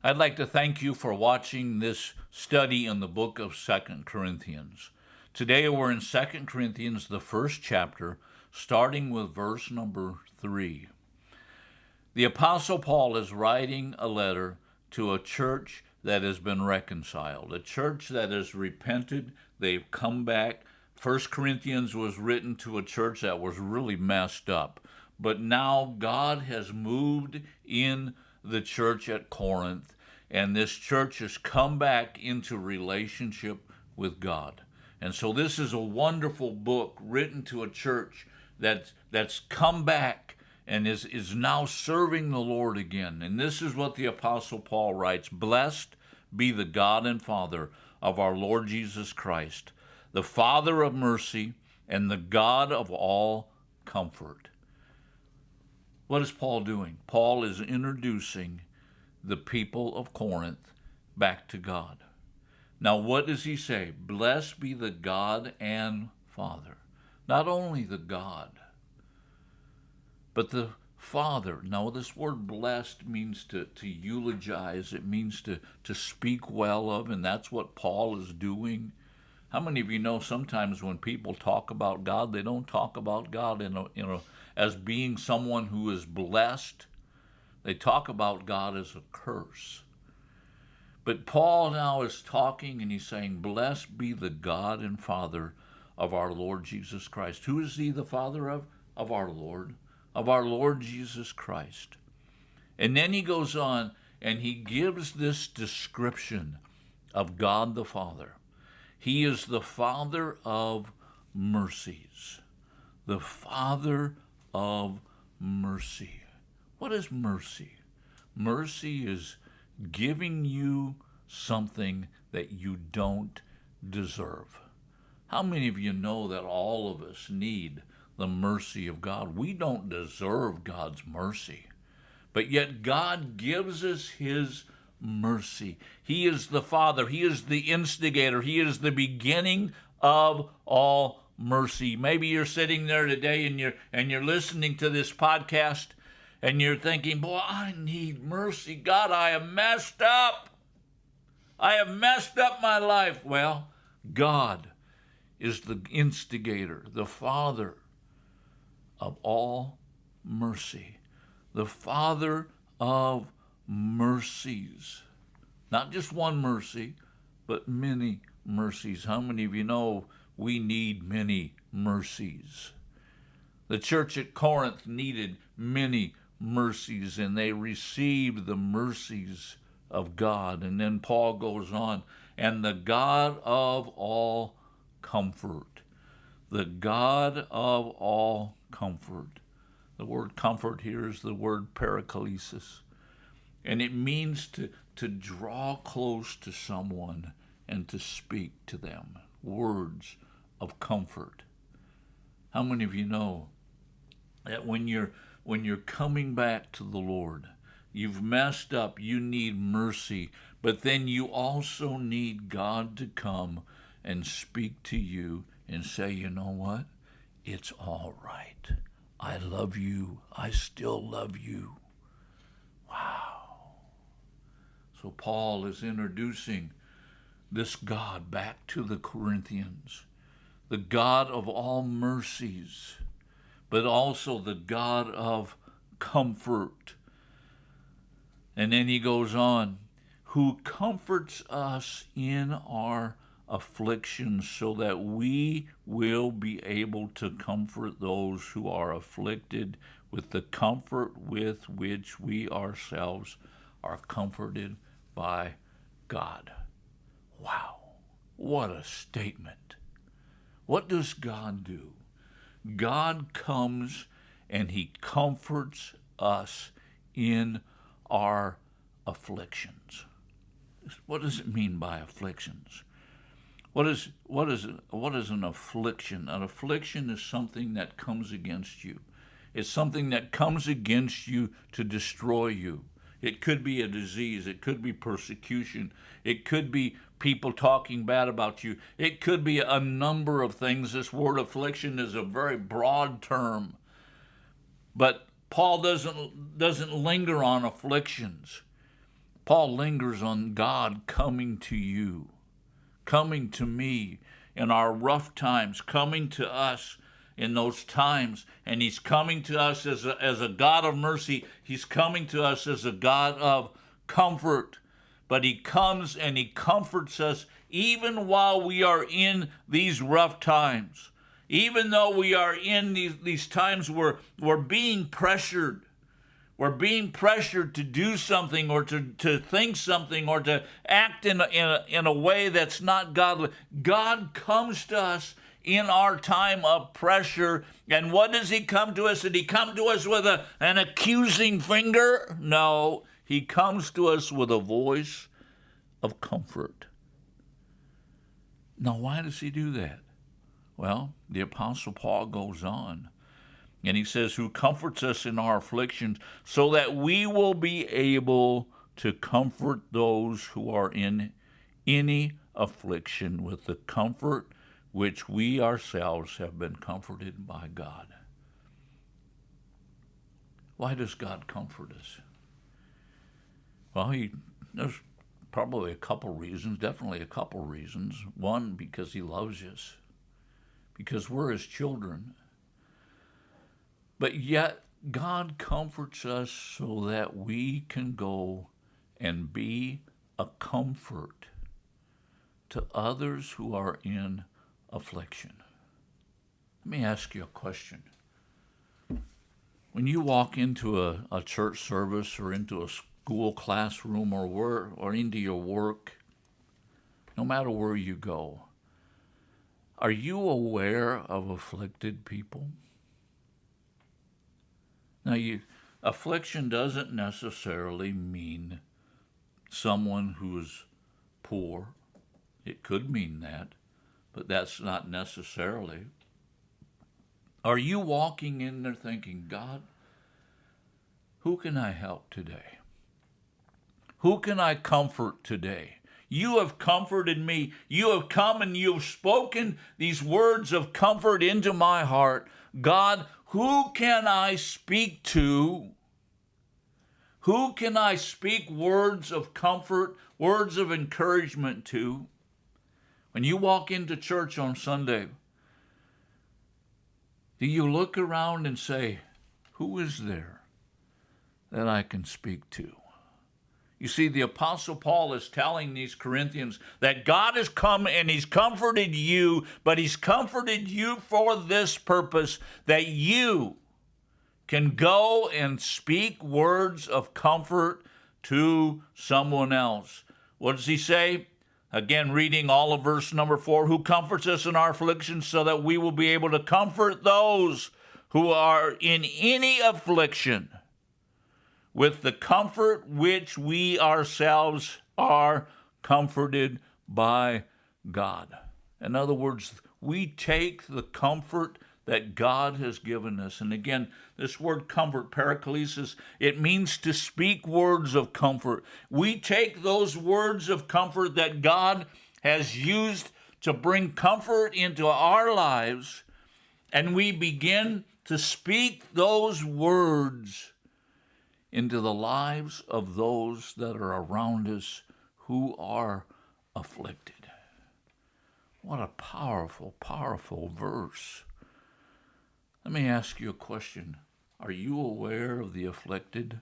I'd like to thank you for watching this study in the book of 2 Corinthians. Today we're in 2 Corinthians, the first chapter, starting with verse number 3. The Apostle Paul is writing a letter to a church that has been reconciled, a church that has repented. They've come back. 1 Corinthians was written to a church that was really messed up. But now God has moved in the church at Corinth, and this church has come back into relationship with God. And so this is a wonderful book written to a church that's come back and is now serving the Lord again. And this is what the Apostle Paul writes: "Blessed be the God and Father of our Lord Jesus Christ, the Father of mercy and the God of all comfort." What is Paul doing? Paul is introducing the people of Corinth back to God. Now, what does he say? Blessed be the God and Father. Not only the God, but the Father. Now, this word blessed means to eulogize. It means to speak well of, and that's what Paul is doing. How many of you know sometimes when people talk about God, they don't talk about God as being someone who is blessed? They talk about God as a curse. But Paul now is talking and he's saying, "Blessed be the God and Father of our Lord Jesus Christ." Who is he the Father of? Of our Lord Jesus Christ. And then he goes on and he gives this description of God the Father. He is the Father of mercies. The Father of mercy. What is mercy? Mercy is giving you something that you don't deserve. How many of you know that all of us need the mercy of God? We don't deserve God's mercy, but yet God gives us his mercy. He is the Father. He is the instigator. He is the beginning of all mercy. Maybe you're sitting there today and you're listening to this podcast and you're thinking, "Boy, I need mercy. God, I have messed up. I have messed up my life." Well, God is the instigator, the Father of all mercy, the Father of mercies. Not just one mercy, but many mercies. How many of you know we need many mercies? The church at Corinth needed many mercies, and they received the mercies of God. And then Paul goes on, "And the God of all comfort." The God of all comfort. The word comfort here is the word paraklesis. And it means to draw close to someone and to speak to them. Words of comfort. How many of you know that when you're coming back to the Lord, you've messed up, you need mercy, but then you also need God to come and speak to you and say, "You know what? It's all right. I love you. I still love you." Wow. So Paul is introducing this God back to the Corinthians, the God of all mercies, but also the God of comfort. And then he goes on, "Who comforts us in our afflictions, so that we will be able to comfort those who are afflicted with the comfort with which we ourselves are comforted by God." Wow, what a statement. What does God do? God comes and he comforts us in our afflictions. What does it mean by afflictions? What is an affliction? An affliction is something that comes against you. It's something that comes against you to destroy you. It could be a disease. It could be persecution. It could be people talking bad about you. It could be a number of things. This word affliction is a very broad term. But Paul doesn't linger on afflictions. Paul lingers on God coming to you, coming to me in our rough times, coming to us in those times. And he's coming to us as a God of mercy. He's coming to us as a God of comfort. But he comes and he comforts us even while we are in these rough times. Even though we are in these times where we're being pressured. We're being pressured to do something or to think something or to act in a way that's not godly. God comes to us in our time of pressure. And what does he come to us? Did he come to us with an accusing finger? No, he comes to us with a voice of comfort. Now, why does he do that? Well, the Apostle Paul goes on, and he says, who comforts us in our afflictions, so that we will be able to comfort those who are in any affliction with the comfort which we ourselves have been comforted by God. Why does God comfort us? Well, there's probably a couple reasons, definitely a couple reasons. One, because he loves us, because we're his children. But yet, God comforts us so that we can go and be a comfort to others who are in affliction. Let me ask you a question. When you walk into a church service or into a school classroom or into your work, no matter where you go, are you aware of afflicted people? Now, affliction doesn't necessarily mean someone who is poor. It could mean that, but that's not necessarily. Are you walking in there thinking, God, who can I help today? Who can I comfort today? You have comforted me. You have come and you have spoken these words of comfort into my heart. God, who can I speak to? Who can I speak words of comfort, words of encouragement to? When you walk into church on Sunday, do you look around and say, who is there that I can speak to? You see, the Apostle Paul is telling these Corinthians that God has come and he's comforted you, but he's comforted you for this purpose, that you can go and speak words of comfort to someone else. What does he say? Again, reading all of verse number 4, who comforts us in our afflictions so that we will be able to comfort those who are in any affliction with the comfort which we ourselves are comforted by God. In other words, we take the comfort that God has given us. And again, this word comfort, paraklesis, it means to speak words of comfort. We take those words of comfort that God has used to bring comfort into our lives, and we begin to speak those words into the lives of those that are around us who are afflicted. What a powerful, powerful verse. Let me ask you a question. Are you aware of the afflicted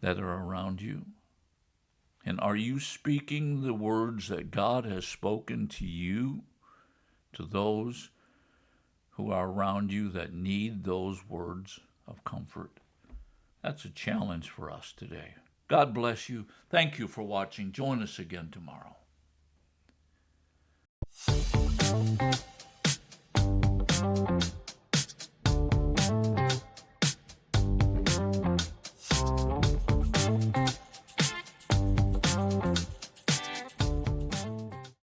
that are around you? And are you speaking the words that God has spoken to you, to those who are around you that need those words of comfort? That's a challenge for us today. God bless you. Thank you for watching. Join us again tomorrow.